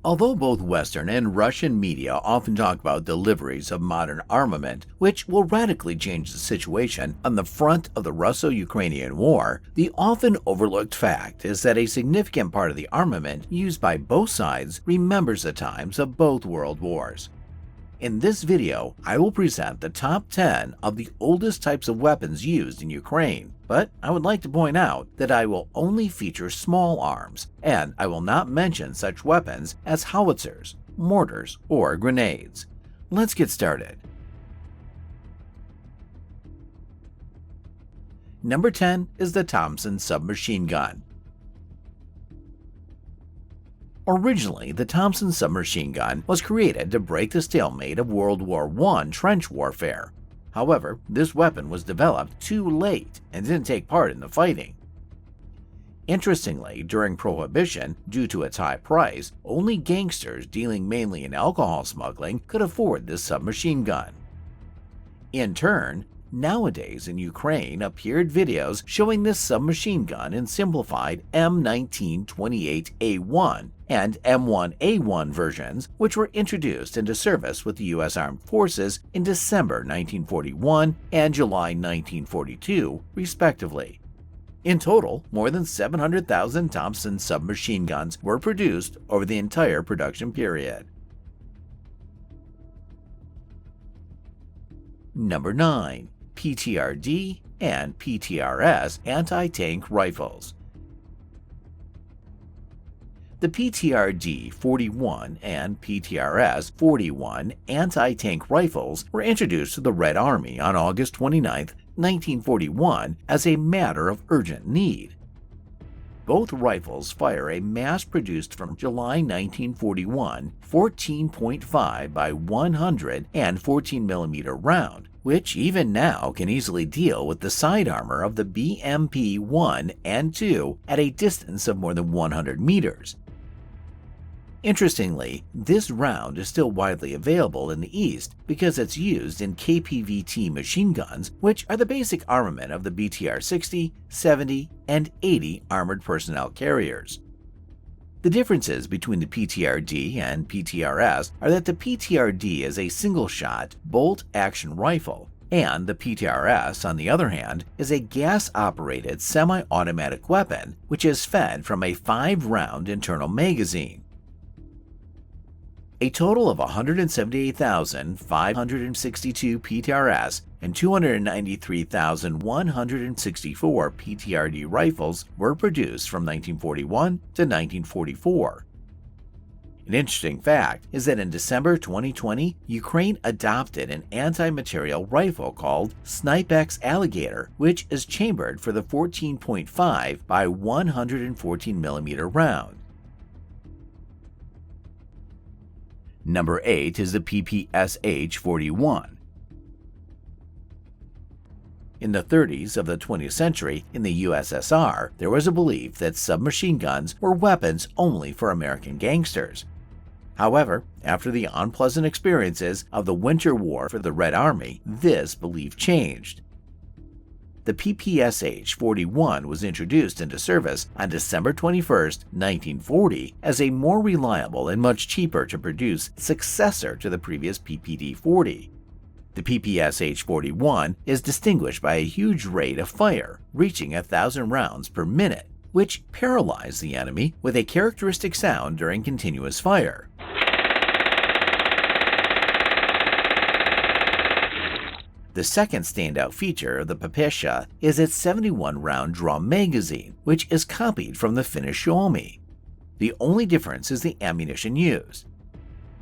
Although both Western and Russian media often talk about deliveries of modern armament, which will radically change the situation on the front of the Russo-Ukrainian war, the often overlooked fact is that a significant part of the armament used by both sides remembers the times of both world wars. In this video, I will present the top 10 of the oldest types of weapons used in Ukraine, but I would like to point out that I will only feature small arms, and I will not mention such weapons as howitzers, mortars, or grenades. Let's get started. Number 10 is the Thompson submachine gun. Originally, the Thompson submachine gun was created to break the stalemate of World War I trench warfare. However, this weapon was developed too late and didn't take part in the fighting. Interestingly, during Prohibition, due to its high price, only gangsters dealing mainly in alcohol smuggling could afford this submachine gun. In turn, nowadays in Ukraine appeared videos showing this submachine gun in simplified M1928A1 and M1A1 versions, which were introduced into service with the U.S. Armed Forces in December 1941 and July 1942, respectively. In total, more than 700,000 Thompson submachine guns were produced over the entire production period. Number 9. PTRD and PTRS anti-tank rifles. The PTRD-41 and PPSh-41 anti-tank rifles were introduced to the Red Army on August 29, 1941 as a matter of urgent need. Both rifles fire a mass-produced from July 1941 14.5 by 114 mm round, which even now can easily deal with the side armor of the BMP-1 and 2 at a distance of more than 100 meters. Interestingly, this round is still widely available in the East because it's used in KPVT machine guns, which are the basic armament of the BTR-60, 70, and 80 armored personnel carriers. The differences between the PTRD and PTRS are that the PTRD is a single-shot, bolt-action rifle, and the PTRS, on the other hand, is a gas-operated semi-automatic weapon which is fed from a 5-round internal magazine. A total of 178,562 PTRS and 293,164 PTRD rifles were produced from 1941 to 1944. An interesting fact is that in December 2020, Ukraine adopted an anti-material rifle called Snipex Alligator, which is chambered for the 14.5 by 114 mm round. Number 8 is the PPSh-41. In the 30s of the 20th century, in the USSR, there was a belief that submachine guns were weapons only for American gangsters. However, after the unpleasant experiences of the Winter War for the Red Army, this belief changed. The PPSh-41 was introduced into service on December 21, 1940, as a more reliable and much cheaper to produce successor to the previous PPD-40. The PPSh-41 is distinguished by a huge rate of fire, reaching 1,000 rounds per minute, which paralyzed the enemy with a characteristic sound during continuous fire. The second standout feature of the PPSh is its 71-round drum magazine, which is copied from the Finnish Suomi. The only difference is the ammunition used.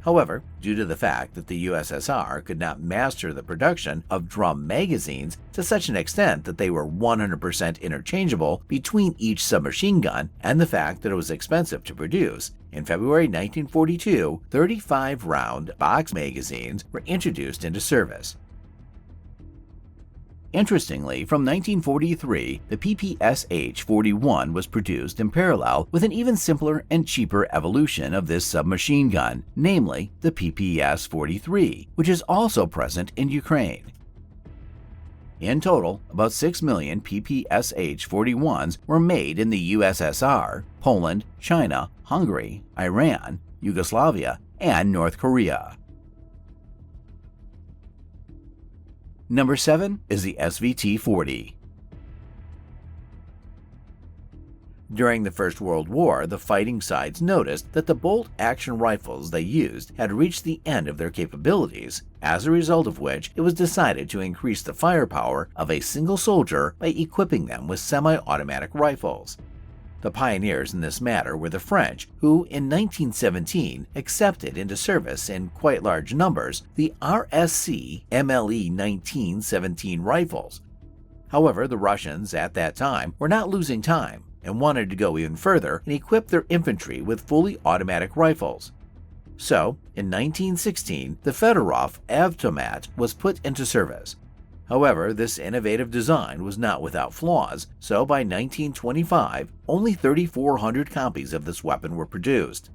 However, due to the fact that the USSR could not master the production of drum magazines to such an extent that they were 100% interchangeable between each submachine gun, and the fact that it was expensive to produce, in February 1942, 35-round box magazines were introduced into service. Interestingly, from 1943, the PPSh-41 was produced in parallel with an even simpler and cheaper evolution of this submachine gun, namely the PPS-43, which is also present in Ukraine. In total, about 6 million PPSh-41s were made in the USSR, Poland, China, Hungary, Iran, Yugoslavia, and North Korea. Number 7 is the SVT-40. During the First World War, the fighting sides noticed that the bolt-action rifles they used had reached the end of their capabilities, as a result of which it was decided to increase the firepower of a single soldier by equipping them with semi-automatic rifles. The pioneers in this matter were the French, who in 1917 accepted into service in quite large numbers the RSC MLE-1917 rifles. However, the Russians at that time were not losing time and wanted to go even further and equip their infantry with fully automatic rifles. So, in 1916, the Fedorov Avtomat was put into service. However, this innovative design was not without flaws, so by 1925, only 3,400 copies of this weapon were produced.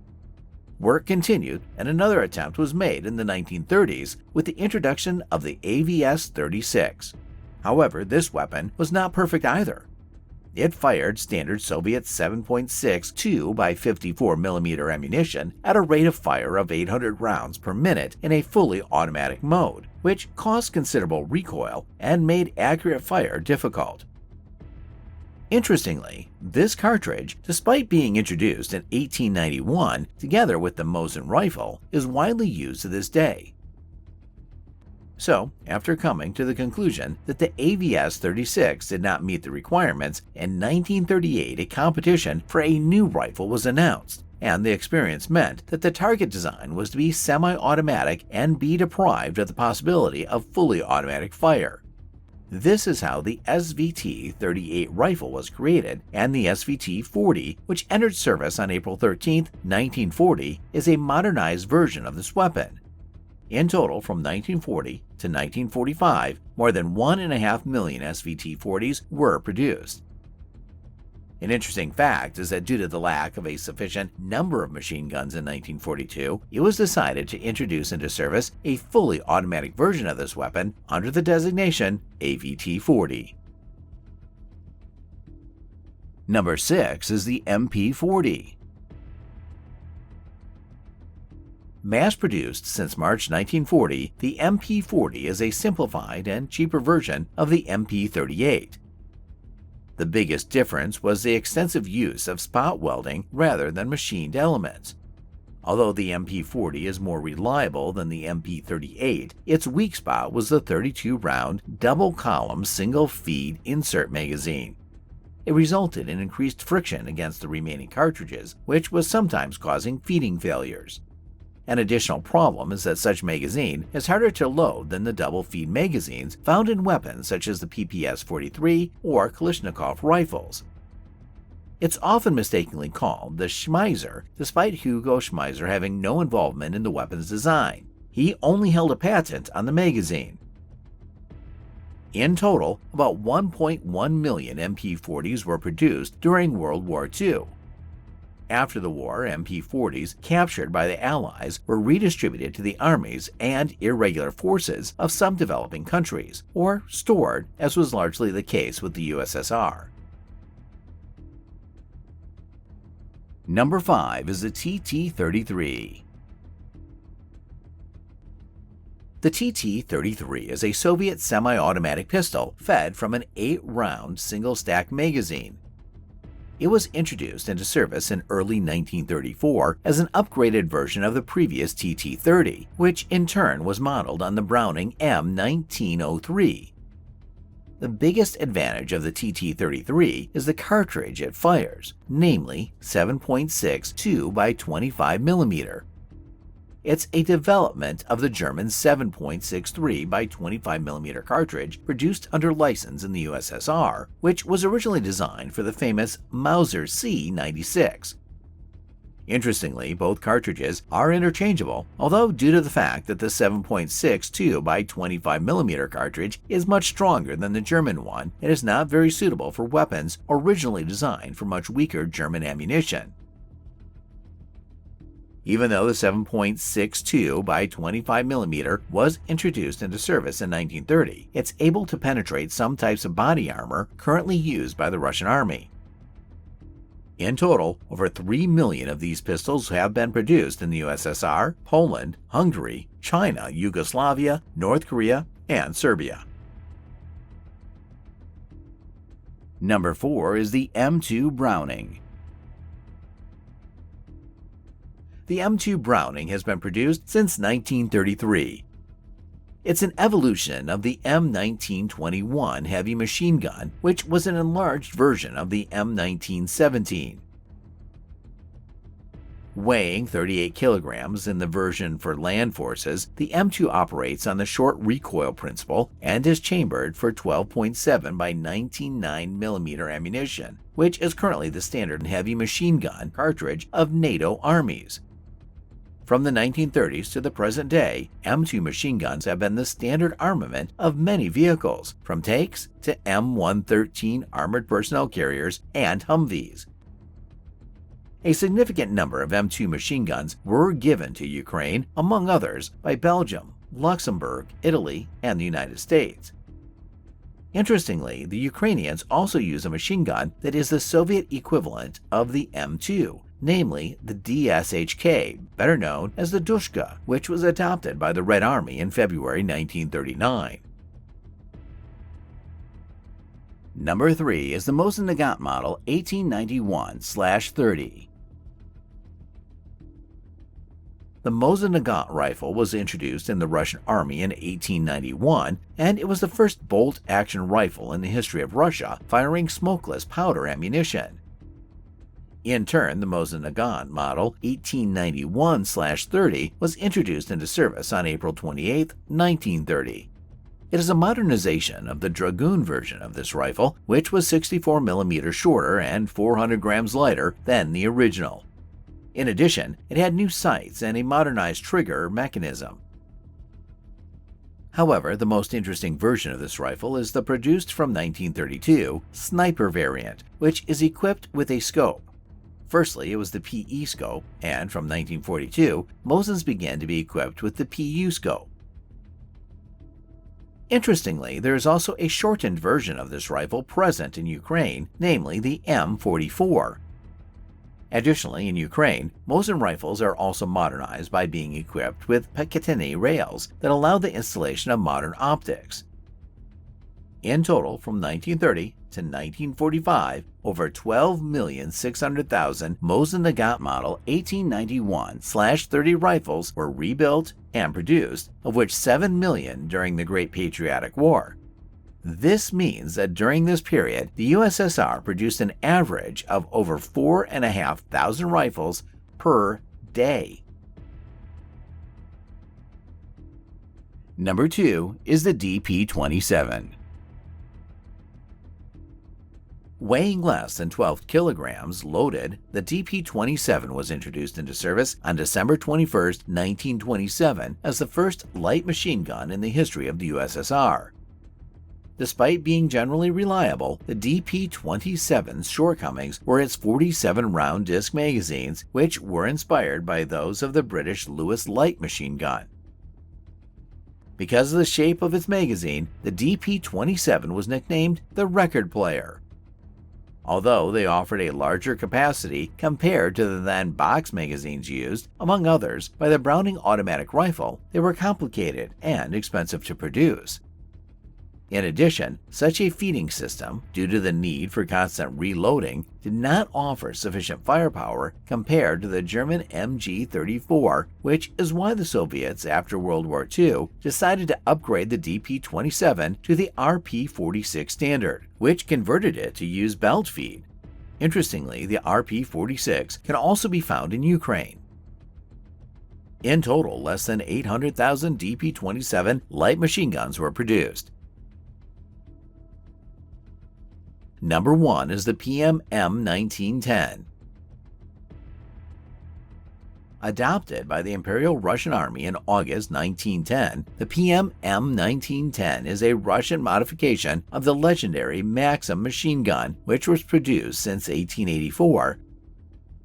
Work continued, and another attempt was made in the 1930s with the introduction of the AVS-36. However, this weapon was not perfect either. It fired standard Soviet 7.6 2x54mm ammunition at a rate of fire of 800 rounds per minute in a fully automatic mode, which caused considerable recoil and made accurate fire difficult. Interestingly, this cartridge, despite being introduced in 1891 together with the Mosin rifle, is widely used to this day. So, after coming to the conclusion that the AVS-36 did not meet the requirements, in 1938 a competition for a new rifle was announced, and the experience meant that the target design was to be semi-automatic and be deprived of the possibility of fully automatic fire. This is how the SVT-38 rifle was created, and the SVT-40, which entered service on April 13, 1940, is a modernized version of this weapon. In total, from 1940 to 1945, more than 1.5 million SVT-40s were produced. An interesting fact is that due to the lack of a sufficient number of machine guns in 1942, it was decided to introduce into service a fully automatic version of this weapon under the designation AVT-40. Number 6 is the MP-40. Mass-produced since March 1940, the MP-40 is a simplified and cheaper version of the MP-38. The biggest difference was the extensive use of spot welding rather than machined elements. Although the MP-40 is more reliable than the MP-38, its weak spot was the 32-round, double-column, single-feed insert magazine. It resulted in increased friction against the remaining cartridges, which was sometimes causing feeding failures. An additional problem is that such magazine is harder to load than the double-feed magazines found in weapons such as the PPS-43 or Kalashnikov rifles. It's often mistakenly called the Schmeiser, despite Hugo Schmeiser having no involvement in the weapon's design. He only held a patent on the magazine. In total, about 1.1 million MP-40s were produced during World War II. After the war, MP-40s captured by the Allies were redistributed to the armies and irregular forces of some developing countries, or stored, as was largely the case with the USSR. Number 5 is the TT-33. The TT-33 is a Soviet semi-automatic pistol fed from an 8-round single-stack magazine. It was introduced into service in early 1934 as an upgraded version of the previous TT-30, which in turn was modeled on the Browning M1910. The biggest advantage of the TT-33 is the cartridge it fires, namely 7.6 2x25mm. It's a development of the German 7.63 by 25mm cartridge produced under license in the USSR, which was originally designed for the famous Mauser C-96. Interestingly, both cartridges are interchangeable, although due to the fact that the 7.62 by 25mm cartridge is much stronger than the German one, it is not very suitable for weapons originally designed for much weaker German ammunition. Even though the 7.62 by 25mm was introduced into service in 1930, it's able to penetrate some types of body armor currently used by the Russian army. In total, over 3 million of these pistols have been produced in the USSR, Poland, Hungary, China, Yugoslavia, North Korea, and Serbia. Number 4 is the M2 Browning. The M2 Browning has been produced since 1933. It's an evolution of the M1921 heavy machine gun, which was an enlarged version of the M1917. Weighing 38 kilograms in the version for land forces, the M2 operates on the short recoil principle and is chambered for 12.7 by 19.9 mm ammunition, which is currently the standard heavy machine gun cartridge of NATO armies. From the 1930s to the present day, M2 machine guns have been the standard armament of many vehicles, from tanks to M113 armored personnel carriers and Humvees. A significant number of M2 machine guns were given to Ukraine, among others, by Belgium, Luxembourg, Italy, and the United States. Interestingly, the Ukrainians also use a machine gun that is the Soviet equivalent of the M2, namely the DSHK, better known as the Dushka, which was adopted by the Red Army in February 1939. Number 3 is the Mosin Nagant model 1891/30. The Mosin Nagant rifle was introduced in the Russian Army in 1891, and it was the first bolt-action rifle in the history of Russia firing smokeless powder ammunition. In turn, the Mosin Nagant model 1891/30 was introduced into service on April 28, 1930. It is a modernization of the Dragoon version of this rifle, which was 64 mm shorter and 400 grams lighter than the original. In addition, it had new sights and a modernized trigger mechanism. However, the most interesting version of this rifle is the produced from 1932 sniper variant, which is equipped with a scope. Firstly, it was the PE scope, and from 1942, Mosins began to be equipped with the PU scope. Interestingly, there is also a shortened version of this rifle present in Ukraine, namely the M44. Additionally, in Ukraine, Mosin rifles are also modernized by being equipped with Picatinny rails that allow the installation of modern optics. In total, from 1930 to 1945, over 12,600,000 Mosin Nagant model 1891/30 rifles were rebuilt and produced, of which 7 million during the Great Patriotic War. This means that during this period, the USSR produced an average of over 4,500 rifles per day. Number 2 is the DP-27. Weighing less than 12 kilograms loaded, the DP-27 was introduced into service on December 21, 1927 as the first light machine gun in the history of the USSR. Despite being generally reliable, the DP-27's shortcomings were its 47-round disc magazines, which were inspired by those of the British Lewis light machine gun. Because of the shape of its magazine, the DP-27 was nicknamed the record player. Although they offered a larger capacity compared to the then box magazines used, among others, by the Browning automatic rifle, they were complicated and expensive to produce. In addition, such a feeding system, due to the need for constant reloading, did not offer sufficient firepower compared to the German MG-34, which is why the Soviets, after World War II, decided to upgrade the DP-27 to the RP-46 standard, which converted it to use belt feed. Interestingly, the RP-46 can also be found in Ukraine. In total, less than 800,000 DP-27 light machine guns were produced. Number 1 is the PM M1910. Adopted by the Imperial Russian Army in August 1910, the PM M1910 is a Russian modification of the legendary Maxim machine gun, which was produced since 1884.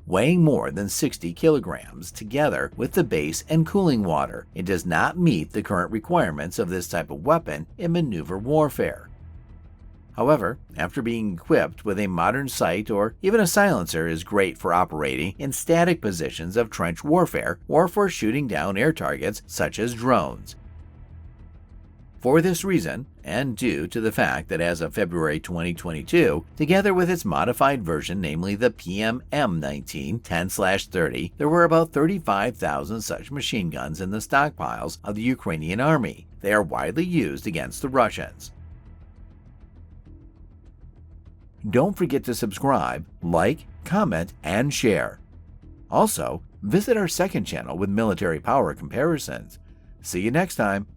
Weighing more than 60 kilograms together with the base and cooling water, it does not meet the current requirements of this type of weapon in maneuver warfare. However, after being equipped with a modern sight or even a silencer is great for operating in static positions of trench warfare or for shooting down air targets such as drones. For this reason, and due to the fact that as of February 2022, together with its modified version, namely the PM-M1910/30, there were about 35,000 such machine guns in the stockpiles of the Ukrainian army. They are widely used against the Russians. Don't forget to subscribe, like, comment, and share. Also, visit our second channel with military power comparisons. See you next time.